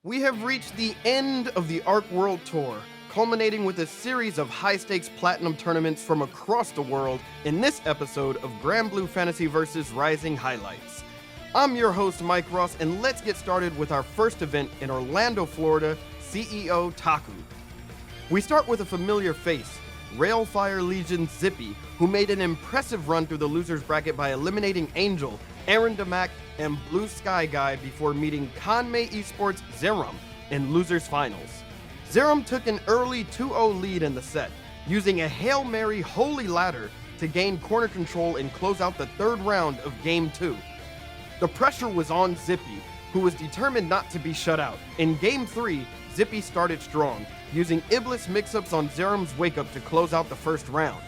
We have reached the end of the ARC World Tour, culminating with a series of high-stakes platinum tournaments from across the world in this episode of Granblue Fantasy Versus Rising Highlights. I'm your host, Mike Ross, and let's get started with our first event in Orlando, Florida, CEOTaku. We start with a familiar face, Railfire Legion Zippy, who made an impressive run through the losers bracket by eliminating Angel, Aaron Damac, and Blue Sky Guy before meeting Kanmei Esports Zerum in losers finals. Zerum took an early 2-0 lead in the set, using a Hail Mary Holy Ladder to gain corner control and close out the third round of Game 2. The pressure was on Zippy, who was determined not to be shut out. In Game 3, Zippy started strong, using Iblis mix-ups on Zerum's wake-up to close out the first round.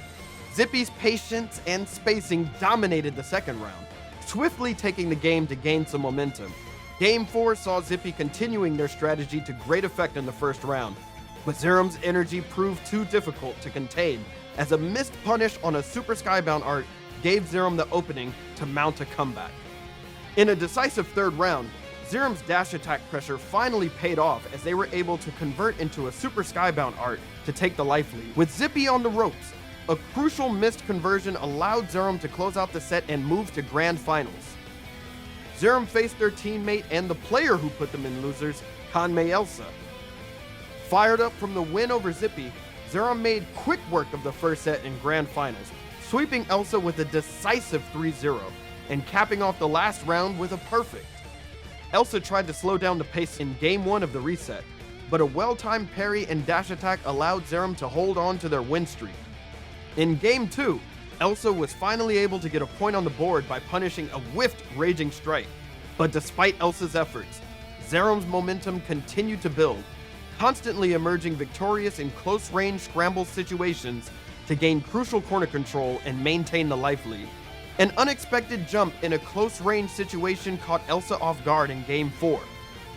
Zippy's patience and spacing dominated the second round, swiftly taking the game to gain some momentum. Game 4 saw Zippy continuing their strategy to great effect in the first round, but Zerum's energy proved too difficult to contain, as a missed punish on a Super Skybound art gave Zerum the opening to mount a comeback. In a decisive third round, Zerum's dash attack pressure finally paid off as they were able to convert into a Super Skybound art to take the life lead. With Zippy on the ropes, a crucial missed conversion allowed Zerum to close out the set and move to grand finals. Zerum faced their teammate and the player who put them in losers, Kanmei Elsa. Fired up from the win over Zippy, Zerum made quick work of the first set in grand finals, sweeping Elsa with a decisive 3-0 and capping off the last round with a perfect. Elsa tried to slow down the pace in Game 1 of the reset, but a well-timed parry and dash attack allowed Zerum to hold on to their win streak. In Game 2, Elsa was finally able to get a point on the board by punishing a whiffed Raging Strike. But despite Elsa's efforts, Zerum's momentum continued to build, constantly emerging victorious in close-range scramble situations to gain crucial corner control and maintain the life lead. An unexpected jump in a close-range situation caught Elsa off guard in Game 4,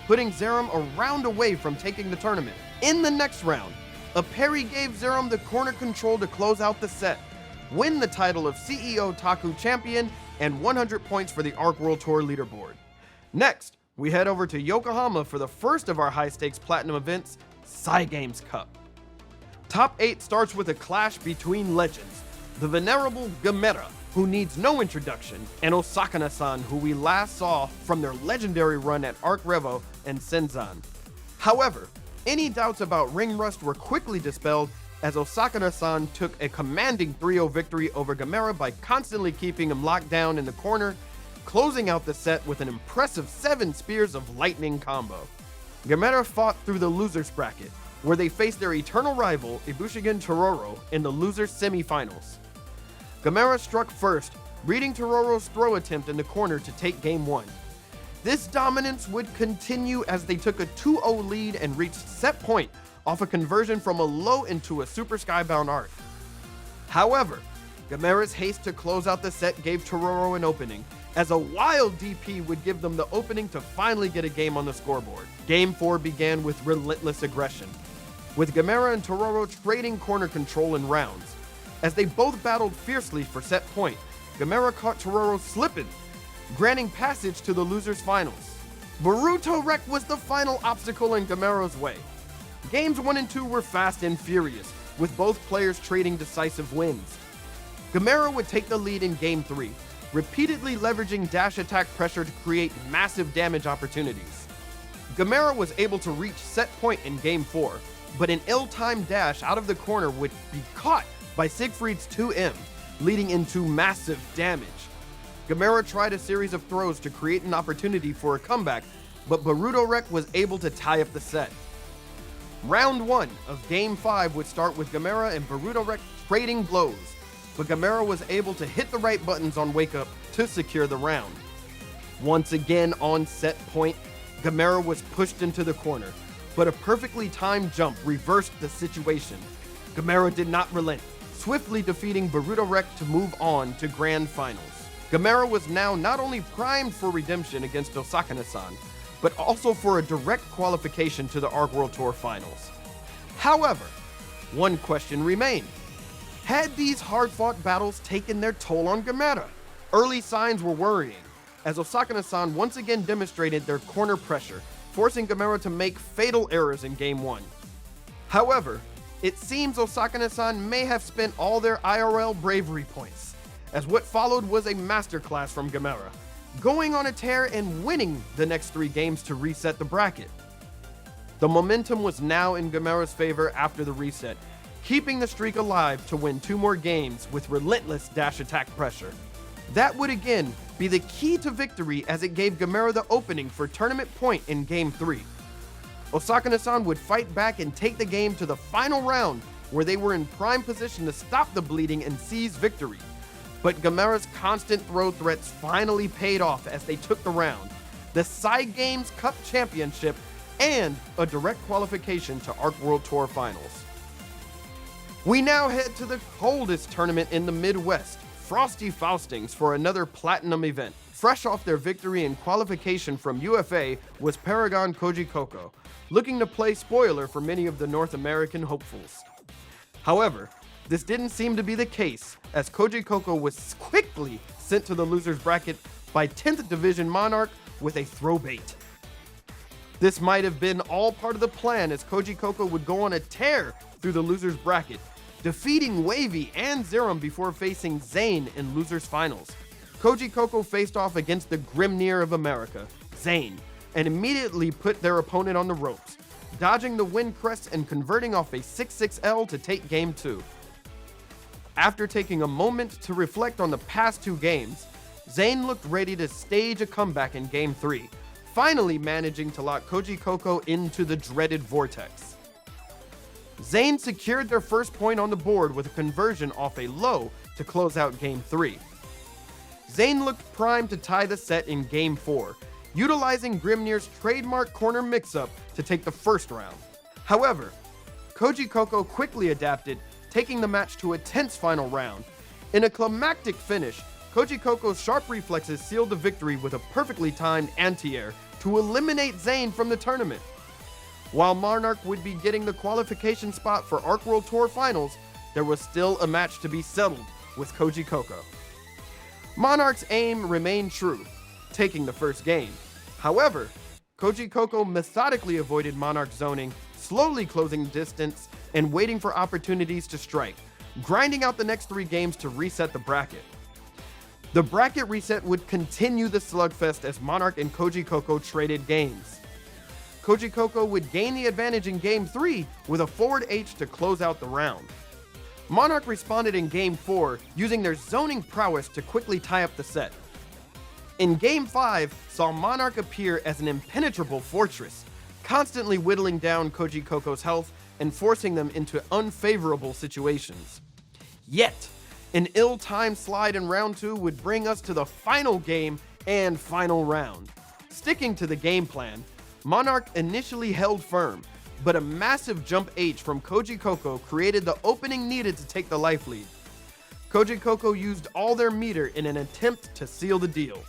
putting Zerum a round away from taking the tournament. In the next round, a parry gave Zerum the corner control to close out the set, win the title of CEOTaku champion, and 100 points for the ARC World Tour leaderboard. Next, we head over to Yokohama for the first of our high-stakes platinum events, Cygames Cup. Top 8 starts with a clash between legends, the venerable Gamera, who needs no introduction, and Osakana-san, who we last saw from their legendary run at Arc Revo and Senzan. However, any doubts about ring rust were quickly dispelled as Osakana-san took a commanding 3-0 victory over Gamera by constantly keeping him locked down in the corner, closing out the set with an impressive 7 Spears of Lightning combo. Gamera fought through the losers bracket, where they faced their eternal rival Ibushigen Tororo in the losers semifinals. Gamera struck first, reading Tororo's throw attempt in the corner to take Game 1. This dominance would continue as they took a 2-0 lead and reached set point off a conversion from a low into a Super Skybound art. However, Gamera's haste to close out the set gave Tororo an opening, as a wild DP would give them the opening to finally get a game on the scoreboard. Game 4 began with relentless aggression, with Gamera and Tororo trading corner control in rounds. As they both battled fiercely for set point, Gamera caught Tororo slipping, granting passage to the losers finals. Boruto Wreck was the final obstacle in Gamera's way. Games 1 and 2 were fast and furious, with both players trading decisive wins. Gamera would take the lead in Game 3, repeatedly leveraging dash attack pressure to create massive damage opportunities. Gamera was able to reach set point in Game 4, but an ill-timed dash out of the corner would be caught by Siegfried's 2M, leading into massive damage. Gamera tried a series of throws to create an opportunity for a comeback, but Boruto Wreck was able to tie up the set. Round 1 of Game 5 would start with Gamera and Boruto Wreck trading blows, but Gamera was able to hit the right buttons on wake up to secure the round. Once again on set point, Gamera was pushed into the corner, but a perfectly timed jump reversed the situation. Gamera did not relent, swiftly defeating Boruto Wreck to move on to grand finals. Gamera was now not only primed for redemption against Osakana-san, but also for a direct qualification to the ARC World Tour finals. However, one question remained. Had these hard-fought battles taken their toll on Gamera? Early signs were worrying, as Osakana-san once again demonstrated their corner pressure, forcing Gamera to make fatal errors in Game 1. However, it seems Osakane-san may have spent all their IRL bravery points, as what followed was a masterclass from Gamera, going on a tear and winning the next 3 games to reset the bracket. The momentum was now in Gamera's favor after the reset, keeping the streak alive to win 2 more games with relentless dash attack pressure. That would again be the key to victory, as it gave Gamera the opening for tournament point in Game 3. Osakane-san would fight back and take the game to the final round, where they were in prime position to stop the bleeding and seize victory. But Gamera's constant throw threats finally paid off as they took the round, the Cygames Cup Championship, and a direct qualification to ARC World Tour Finals. We now head to the coldest tournament in the Midwest, Frosty Faustings, for another platinum event. Fresh off their victory in qualification from UFA was Paragon Koji Coco, looking to play spoiler for many of the North American hopefuls. However, this didn't seem to be the case, as Koji Coco was quickly sent to the losers bracket by 10th Division Monarch with a throw bait. This might have been all part of the plan, as Koji Coco would go on a tear through the losers bracket, defeating Wavy and Zerum before facing Zane in losers finals. Koji Coco faced off against the Grimnir of America, Zane, and immediately put their opponent on the ropes, dodging the wind crest and converting off a 6-6L to take Game 2. After taking a moment to reflect on the past 2 games, Zane looked ready to stage a comeback in Game 3, finally managing to lock Koji Coco into the dreaded vortex. Zane secured their first point on the board with a conversion off a low to close out Game 3. Zane looked primed to tie the set in Game 4, utilizing Grimnir's trademark corner mix-up to take the first round. However, Koji Coco quickly adapted, taking the match to a tense final round. In a climactic finish, Koji Coco's sharp reflexes sealed the victory with a perfectly timed anti-air to eliminate Zane from the tournament. While Monarch would be getting the qualification spot for ARC World Tour Finals, there was still a match to be settled with Koji Coco. Monarch's aim remained true, taking the first game. However, Koji Coco methodically avoided Monarch zoning, slowly closing distance and waiting for opportunities to strike, grinding out the next 3 games to reset the bracket. The bracket reset would continue the slugfest as Monarch and Koji Coco traded games. Koji Coco would gain the advantage in Game 3 with a forward H to close out the round. Monarch responded in Game 4 using their zoning prowess to quickly tie up the set. In Game 5 saw Monarch appear as an impenetrable fortress, constantly whittling down Koji Coco's health and forcing them into unfavorable situations. Yet, an ill-timed slide in round 2 would bring us to the final game and final round. Sticking to the game plan, Monarch initially held firm, but a massive jump H from Koji Coco created the opening needed to take the life lead. Koji Coco used all their meter in an attempt to seal the deal.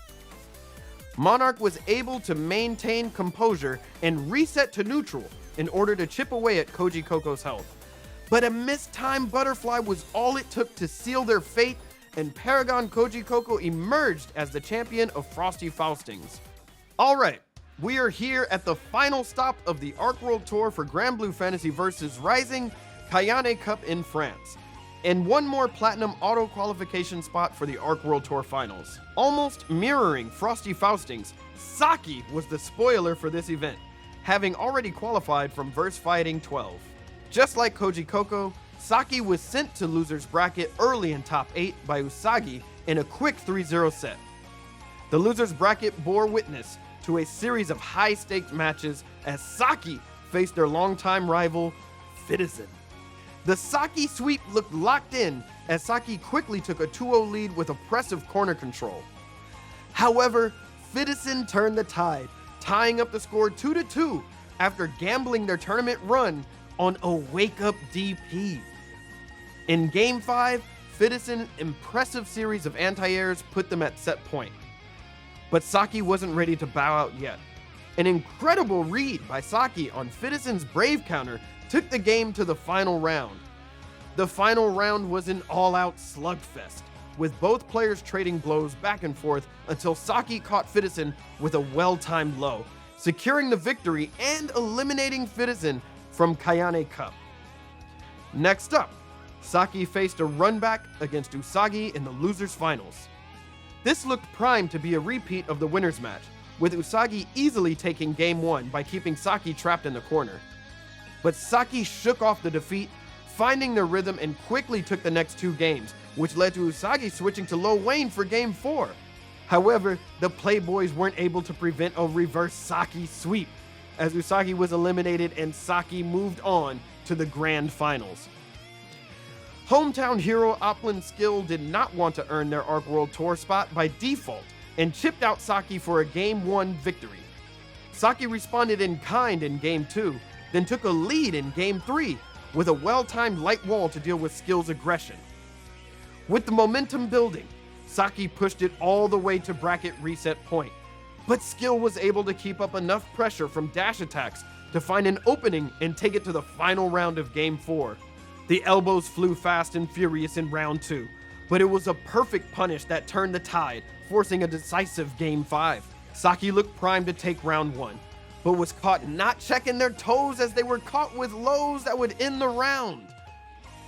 Monarch was able to maintain composure and reset to neutral in order to chip away at Koji Coco's health. But a mistimed butterfly was all it took to seal their fate, and Paragon Koji Coco emerged as the champion of Frosty Faustings. Alright, we are here at the final stop of the ARC World Tour for Granblue Fantasy Versus Rising Kayane Cup in France, and one more platinum auto qualification spot for the ARC World Tour Finals. Almost mirroring Frosty Faustings, Socky was the spoiler for this event, having already qualified from Verse Fighting 12. Just like Koji Coco, Socky was sent to losers bracket early in top 8 by Usagi in a quick 3-0 set. The losers bracket bore witness to a series of high-stakes matches as Socky faced their longtime rival, Fitison. The Socky sweep looked locked in as Socky quickly took a 2-0 lead with oppressive corner control. However, Fitison turned the tide, tying up the score 2-2 after gambling their tournament run on a wake-up DP. In Game 5, Fitison's impressive series of anti-airs put them at set point. But Socky wasn't ready to bow out yet. An incredible read by Socky on Fitison's Brave counter took the game to the final round. The final round was an all-out slugfest, with both players trading blows back and forth until Socky caught Fitison with a well-timed low, securing the victory and eliminating Citizen from Kayane Cup. Next up, Socky faced a runback against Usagi in the losers finals. This looked primed to be a repeat of the winners match, with Usagi easily taking game 1 by keeping Socky trapped in the corner. But Socky shook off the defeat, finding their rhythm and quickly took the next 2 games, which led to Usagi switching to Lil Wayne for game 4. However, the Playboys weren't able to prevent a reverse Socky sweep, as Usagi was eliminated and Socky moved on to the grand finals. Hometown hero Opland Skill did not want to earn their Arc World Tour spot by default and chipped out Socky for a Game 1 victory. Socky responded in kind in Game 2, then took a lead in Game 3 with a well-timed light wall to deal with Skill's aggression. With the momentum building, Socky pushed it all the way to bracket reset point, but Skill was able to keep up enough pressure from dash attacks to find an opening and take it to the final round of Game 4. The elbows flew fast and furious in round 2, but it was a perfect punish that turned the tide, forcing a decisive Game 5. Socky looked primed to take round 1, but was caught not checking their toes as they were caught with lows that would end the round.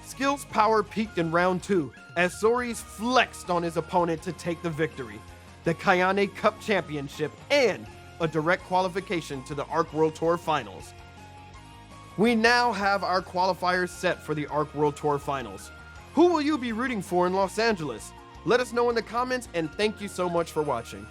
Skill's power peaked in round 2 as Soris flexed on his opponent to take the victory, the Kayane Cup Championship, and a direct qualification to the Arc World Tour Finals. We now have our qualifiers set for the Arc World Tour Finals. Who will you be rooting for in Los Angeles? Let us know in the comments, and thank you so much for watching.